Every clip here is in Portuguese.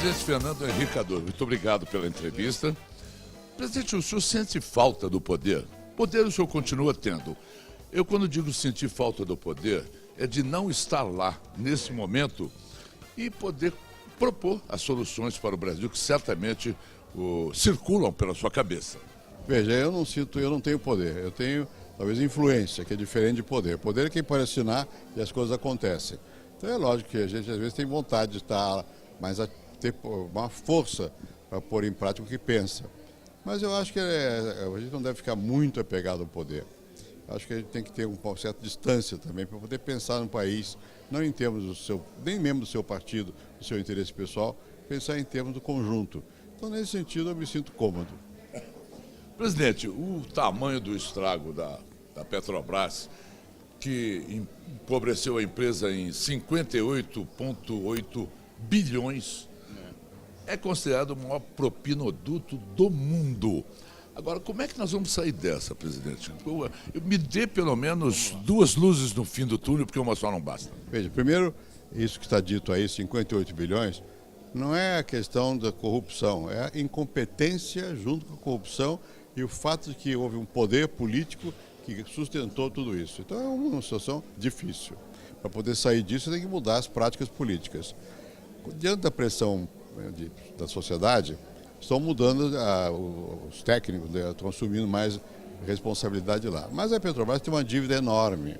Presidente Fernando Henrique Cardoso, muito obrigado pela entrevista. Presidente, o senhor sente falta do poder? Poder o senhor continua tendo. Eu, quando digo sentir falta do poder, é de não estar lá, nesse momento, e poder propor as soluções para o Brasil, que certamente circulam pela sua cabeça. Veja, eu não tenho poder, eu tenho talvez influência, que é diferente de poder. Poder é quem pode assinar e as coisas acontecem. Então é lógico que a gente às vezes tem vontade de estar, mas ter uma força para pôr em prática o que pensa. Mas eu acho que a gente não deve ficar muito apegado ao poder. Acho que a gente tem que ter uma certa distância também para poder pensar no país, não em termos nem mesmo do seu partido, do seu interesse pessoal, pensar em termos do conjunto. Então, nesse sentido, eu me sinto cômodo. Presidente, o tamanho do estrago da Petrobras, que empobreceu a empresa em 58,8 bilhões, é considerado o maior propinoduto do mundo. Agora, como é que nós vamos sair dessa, presidente? Me dê pelo menos duas luzes no fim do túnel, porque uma só não basta. Veja, primeiro, isso que está dito aí, 58 bilhões, não é a questão da corrupção, é a incompetência junto com a corrupção e o fato de que houve um poder político que sustentou tudo isso. Então é uma situação difícil. Para poder sair disso, tem que mudar as práticas políticas. Diante da pressão da sociedade, estão mudando os técnicos, estão assumindo mais responsabilidade lá. Mas a Petrobras tem uma dívida enorme.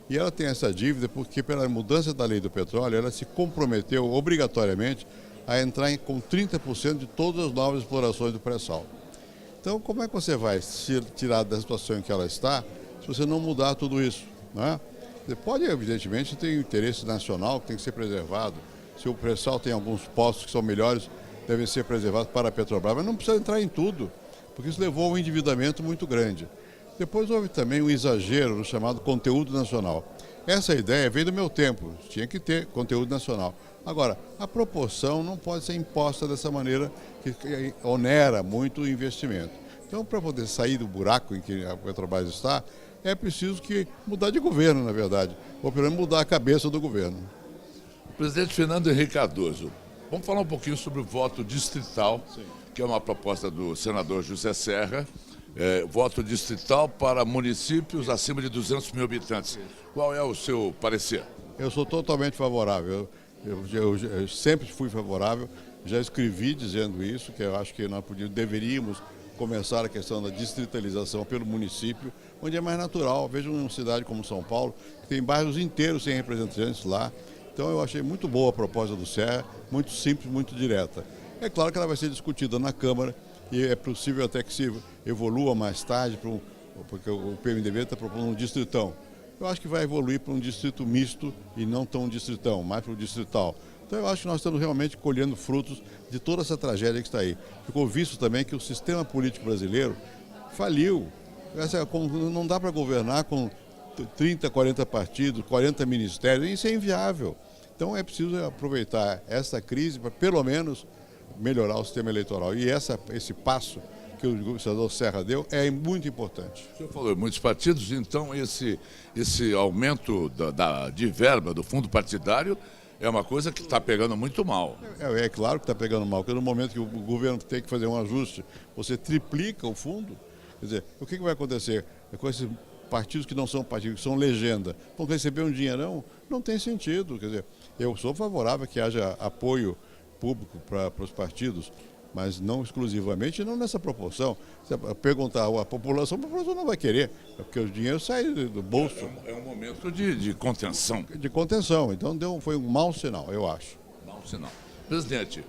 E ela tem essa dívida porque, pela mudança da lei do petróleo, ela se comprometeu obrigatoriamente a entrar com 30% de todas as novas explorações do pré-sal. Então, como é que você vai se tirar da situação em que ela está se você não mudar tudo isso? Não é? Você pode, evidentemente, ter um interesse nacional que tem que ser preservado. Se o pré-sal tem alguns postos que são melhores, devem ser preservados para a Petrobras, mas não precisa entrar em tudo, porque isso levou a um endividamento muito grande. Depois houve também um exagero no chamado conteúdo nacional. Essa ideia veio do meu tempo, tinha que ter conteúdo nacional. Agora, a proporção não pode ser imposta dessa maneira que onera muito o investimento. Então, para poder sair do buraco em que a Petrobras está, é preciso mudar de governo, na verdade, ou pelo menos mudar a cabeça do governo. Presidente Fernando Henrique Cardoso, vamos falar um pouquinho sobre o voto distrital, sim, que é uma proposta do senador José Serra, voto distrital para municípios acima de 200 mil habitantes. Qual é o seu parecer? Eu sou totalmente favorável. Eu sempre fui favorável, já escrevi dizendo isso, que eu acho que nós deveríamos começar a questão da distritalização pelo município, onde é mais natural. Veja uma cidade como São Paulo, que tem bairros inteiros sem representantes lá. Então eu achei muito boa a proposta do Serra, muito simples, muito direta. É claro que ela vai ser discutida na Câmara e é possível até que se evolua mais tarde, porque o PMDB está propondo um distritão. Eu acho que vai evoluir para um distrito misto e não tão distritão, mais para o distrital. Então eu acho que nós estamos realmente colhendo frutos de toda essa tragédia que está aí. Ficou visto também que o sistema político brasileiro faliu. Não dá para governar com 30, 40 partidos, 40 ministérios, isso é inviável. Então é preciso aproveitar essa crise para pelo menos melhorar o sistema eleitoral. E esse passo que o senador Serra deu é muito importante. O senhor falou em muitos partidos, então esse aumento de verba do fundo partidário é uma coisa que está pegando muito mal. É claro que está pegando mal, porque no momento que o governo tem que fazer um ajuste, você triplica o fundo. Quer dizer, o que vai acontecer com esses partidos que não são partidos, que são legenda? Vão receber um dinheirão? Não tem sentido. Quer dizer, eu sou favorável a que haja apoio público para os partidos, mas não exclusivamente, não nessa proporção. Se perguntar à população, a população não vai querer, porque o dinheiro sai do bolso. É um momento de contenção. De contenção, então foi um mau sinal, eu acho. Mau sinal. Presidente,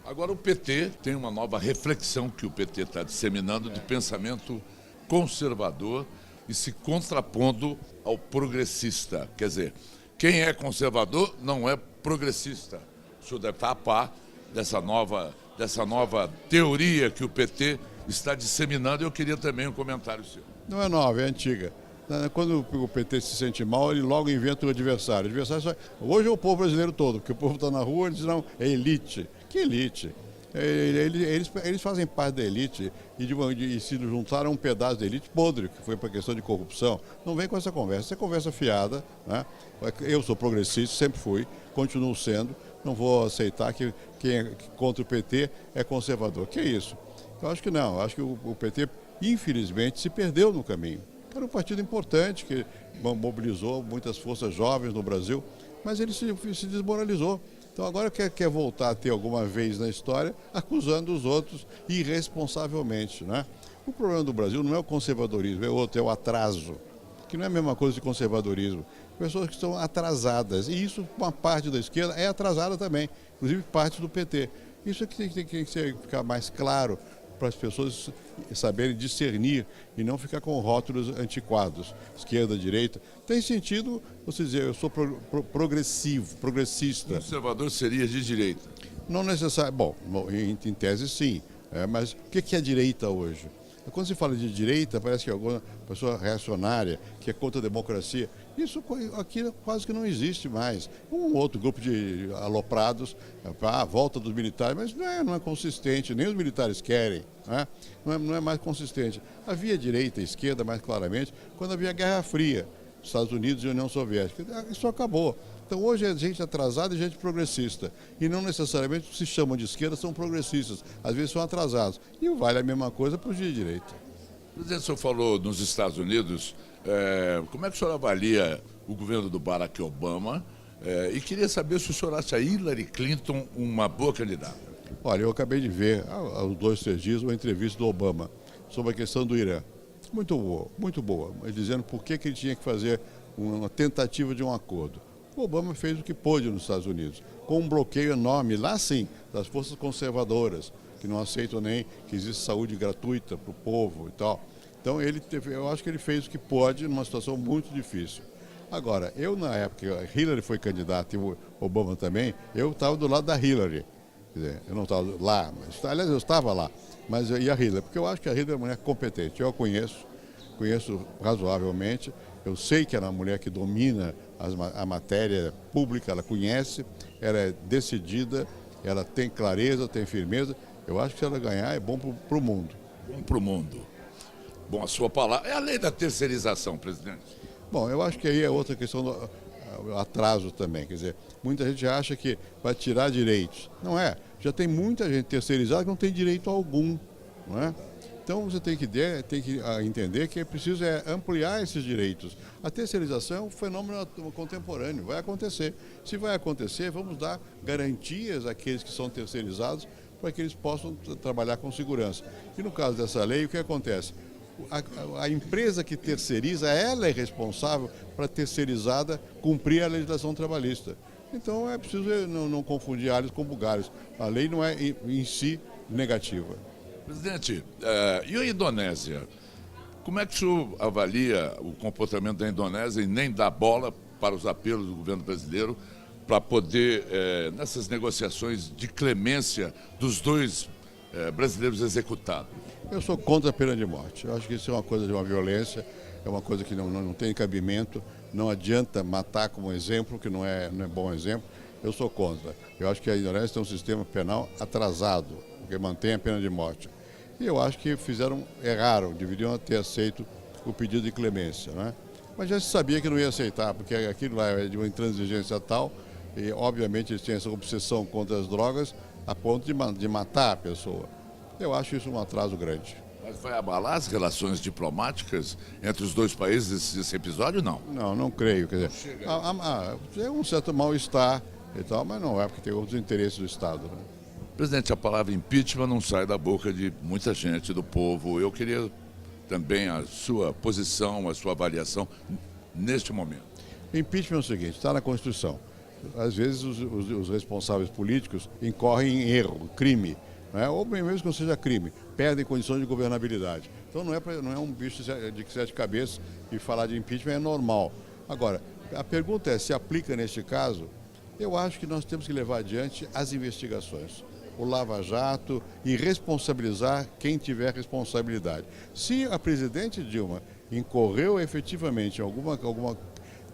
agora o PT tem uma nova reflexão que o PT está disseminando do pensamento conservador e se contrapondo ao progressista. Quer dizer, quem é conservador não é progressista. O senhor deve estar a par dessa nova teoria que o PT está disseminando. Eu queria também um comentário seu. Não é nova, é antiga. Quando o PT se sente mal, ele logo inventa o adversário. Hoje é o povo brasileiro todo, porque o povo está na rua e diz, não, é elite. Que elite? Eles fazem parte da elite e se juntaram a um pedaço da elite podre, que foi para a questão de corrupção. Não vem com essa conversa fiada. Né? Eu sou progressista, sempre fui, continuo sendo, não vou aceitar que quem é contra o PT é conservador. Que é isso? Eu acho que não. Eu acho que o PT, infelizmente, se perdeu no caminho. Era um partido importante que mobilizou muitas forças jovens no Brasil, mas ele se desmoralizou. Então agora quer voltar a ter alguma vez na história acusando os outros irresponsavelmente, né? O problema do Brasil não é o conservadorismo, é outro, é o atraso, que não é a mesma coisa de conservadorismo. Pessoas que estão atrasadas, e isso uma parte da esquerda é atrasada também, inclusive parte do PT. Isso é que tem que ficar mais claro para as pessoas saberem discernir e não ficar com rótulos antiquados, esquerda, direita. Tem sentido você dizer, eu sou progressista. Conservador seria de direita? Não necessariamente, bom, em tese sim, mas o que é direita hoje? Quando se fala de direita, parece que é alguma pessoa reacionária, que é contra a democracia. Isso aqui quase que não existe mais. Um outro grupo de aloprados, a volta dos militares, mas não é consistente, nem os militares querem, né? Não é mais consistente. Havia direita e esquerda, mais claramente, quando havia a Guerra Fria, Estados Unidos e União Soviética. Isso acabou. Então hoje é gente atrasada e gente progressista. E não necessariamente se chamam de esquerda, são progressistas. Às vezes são atrasados. E vale a mesma coisa para os de direita. Presidente, o senhor falou nos Estados Unidos, como é que o senhor avalia o governo do Barack Obama? E queria saber se o senhor acha Hillary Clinton uma boa candidata. Olha, eu acabei de ver, há uns 2, 3 dias, uma entrevista do Obama sobre a questão do Irã. Muito boa, muito boa. Dizendo por que ele tinha que fazer uma tentativa de um acordo. O Obama fez o que pôde nos Estados Unidos, com um bloqueio enorme, lá sim, das forças conservadoras, que não aceitam nem que existe saúde gratuita para o povo e tal. Então, eu acho que ele fez o que pôde numa situação muito difícil. Agora, na época que Hillary foi candidata e o Obama também, eu estava do lado da Hillary. Quer dizer, eu não estava lá, aliás, eu estava lá, mas e a Hillary? Porque eu acho que a Hillary é uma mulher competente. Eu a conheço razoavelmente. Eu sei que ela é uma mulher que domina a matéria pública, ela conhece, ela é decidida, ela tem clareza, tem firmeza. Eu acho que se ela ganhar é bom para o mundo. Bom para o mundo. Bom, a sua palavra. É a lei da terceirização, presidente. Bom, eu acho que aí é outra questão do atraso também. Quer dizer, muita gente acha que vai tirar direitos. Não é. Já tem muita gente terceirizada que não tem direito algum, não é? Então você tem que entender que é preciso ampliar esses direitos. A terceirização é um fenômeno contemporâneo, vai acontecer. Se vai acontecer, vamos dar garantias àqueles que são terceirizados para que eles possam trabalhar com segurança. E no caso dessa lei, o que acontece? A empresa que terceiriza, ela é responsável para a terceirizada cumprir a legislação trabalhista. Então é preciso não confundir alhos com bugalhos. A lei não é em si negativa. Presidente, e a Indonésia? Como é que o senhor avalia o comportamento da Indonésia e nem dá bola para os apelos do governo brasileiro para poder, nessas negociações de clemência dos dois brasileiros executados? Eu sou contra a pena de morte. Eu acho que isso é uma coisa de uma violência, é uma coisa que não tem cabimento, não adianta matar como exemplo, que não é bom exemplo. Eu sou contra. Eu acho que a Indonésia tem um sistema penal atrasado, que mantém a pena de morte. E eu acho que erraram, deveriam ter aceito o pedido de clemência, né? Mas já se sabia que não ia aceitar, porque aquilo lá é de uma intransigência tal, e obviamente eles têm essa obsessão contra as drogas, a ponto de matar a pessoa. Eu acho isso um atraso grande. Mas vai abalar as relações diplomáticas entre os dois países esse episódio, não? Não creio. Quer dizer, é um certo mal-estar e tal, mas não é porque tem outros interesses do Estado, né? Presidente, a palavra impeachment não sai da boca de muita gente, do povo. Eu queria também a sua posição, a sua avaliação neste momento. Impeachment é o seguinte, está na Constituição. Às vezes os responsáveis políticos incorrem em erro, crime, né? Ou mesmo que não seja crime, perdem condições de governabilidade. Então não é um bicho de 7 cabeças e falar de impeachment é normal. Agora, a pergunta é, se aplica neste caso? Eu acho que nós temos que levar adiante as investigações, o Lava Jato, e responsabilizar quem tiver responsabilidade. Se a presidente Dilma incorreu efetivamente em alguma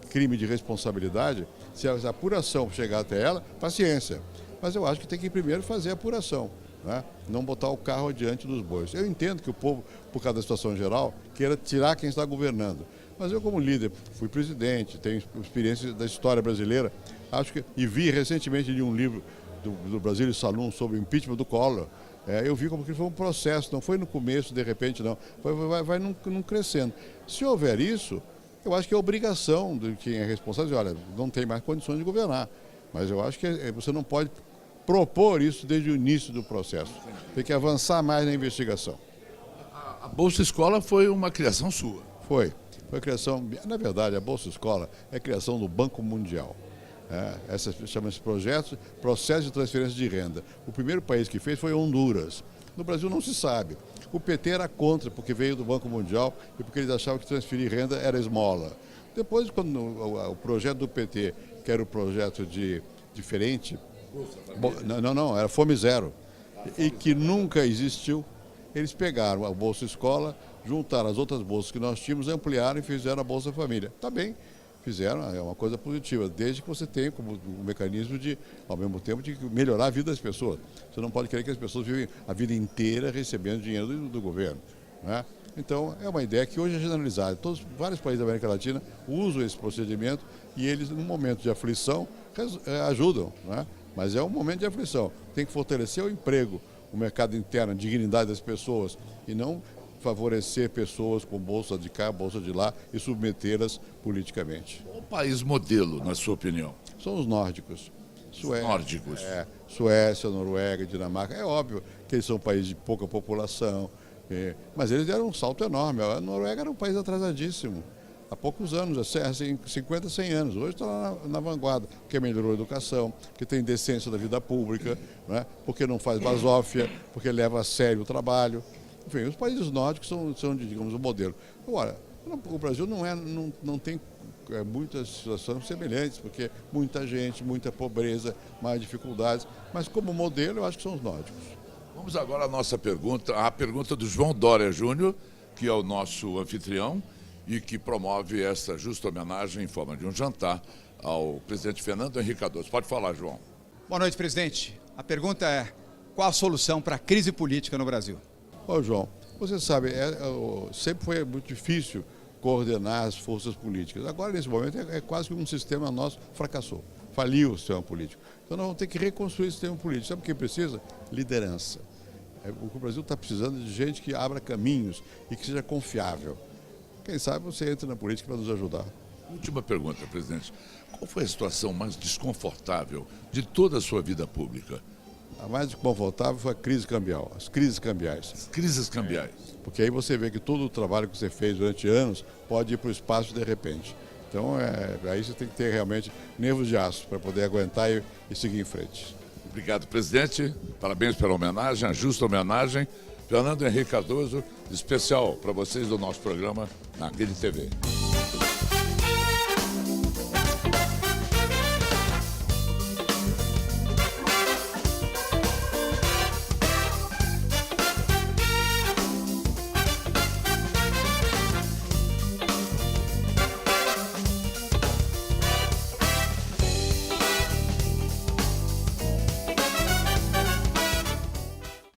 crime de responsabilidade, se a apuração chegar até ela, paciência. Mas eu acho que tem que primeiro fazer a apuração, né? Não botar o carro adiante dos bois. Eu entendo que o povo, por causa da situação geral, queira tirar quem está governando. Mas eu, como líder, fui presidente, tenho experiência da história brasileira, Acho que, e vi recentemente de um livro do Brasílio Salum sobre o impeachment do Collor. Eu vi como que foi um processo, não foi no começo, de repente, não. Vai num crescendo. Se houver isso, eu acho que é obrigação de quem é responsável dizer, olha, não tem mais condições de governar. Mas eu acho que você não pode propor isso desde o início do processo. Tem que avançar mais na investigação. A Bolsa Escola foi uma criação sua. Foi a criação, na verdade, a Bolsa Escola é a criação do Banco Mundial. Chama-se processo de transferência de renda. O primeiro país que fez foi Honduras. No Brasil não se sabe. O PT era contra, porque veio do Banco Mundial e porque eles achavam que transferir renda era esmola. Depois, quando o projeto do PT, que era o projeto diferente, não, era Fome Zero, e que nunca existiu, eles pegaram a Bolsa Escola, juntaram as outras bolsas que nós tínhamos, ampliaram e fizeram a Bolsa Família. Está bem, fizeram, é uma coisa positiva, desde que você tenha como um mecanismo de, ao mesmo tempo, de melhorar a vida das pessoas. Você não pode querer que as pessoas vivem a vida inteira recebendo dinheiro do governo, né? Então, é uma ideia que hoje é generalizada. Vários países da América Latina usam esse procedimento e eles, num momento de aflição, ajudam, né? Mas é um momento de aflição. Tem que fortalecer o emprego, o mercado interno, a dignidade das pessoas e não favorecer pessoas com bolsa de cá, bolsa de lá e submetê-las politicamente. Qual país modelo, na sua opinião? São os nórdicos. Nórdicos. Suécia, Noruega, Dinamarca. É óbvio que eles são países de pouca população, mas eles deram um salto enorme. A Noruega era um país atrasadíssimo. Há poucos anos, assim, 50, 100 anos. Hoje está lá na vanguarda, porque melhorou a educação, porque tem decência da vida pública, né? Porque não faz basófia, porque leva a sério o trabalho. Enfim, os países nórdicos são digamos, o modelo. Agora, o Brasil não tem muitas situações semelhantes, porque muita gente, muita pobreza, mais dificuldades. Mas como modelo, eu acho que são os nórdicos. Vamos agora à nossa pergunta, a pergunta do João Dória Júnior, que é o nosso anfitrião e que promove essa justa homenagem em forma de um jantar ao presidente Fernando Henrique Cardoso. Pode falar, João. Boa noite, presidente. A pergunta é: qual a solução para a crise política no Brasil? Ô, João, você sabe, sempre foi muito difícil coordenar as forças políticas. Agora, nesse momento, é quase que um sistema nosso fracassou, faliu o sistema político. Então, nós vamos ter que reconstruir o sistema político. Sabe o que precisa? Liderança. O que o Brasil está precisando de gente que abra caminhos e que seja confiável. Quem sabe você entra na política para nos ajudar. Última pergunta, presidente. Qual foi a situação mais desconfortável de toda a sua vida pública? A mais desconfortável foi a crise cambial, as crises cambiais. As crises cambiais. Porque aí você vê que todo o trabalho que você fez durante anos pode ir para o espaço de repente. Então, aí você tem que ter realmente nervos de aço para poder aguentar e seguir em frente. Obrigado, presidente. Parabéns pela homenagem, a justa homenagem. Fernando Henrique Cardoso, especial para vocês do nosso programa na Rede TV.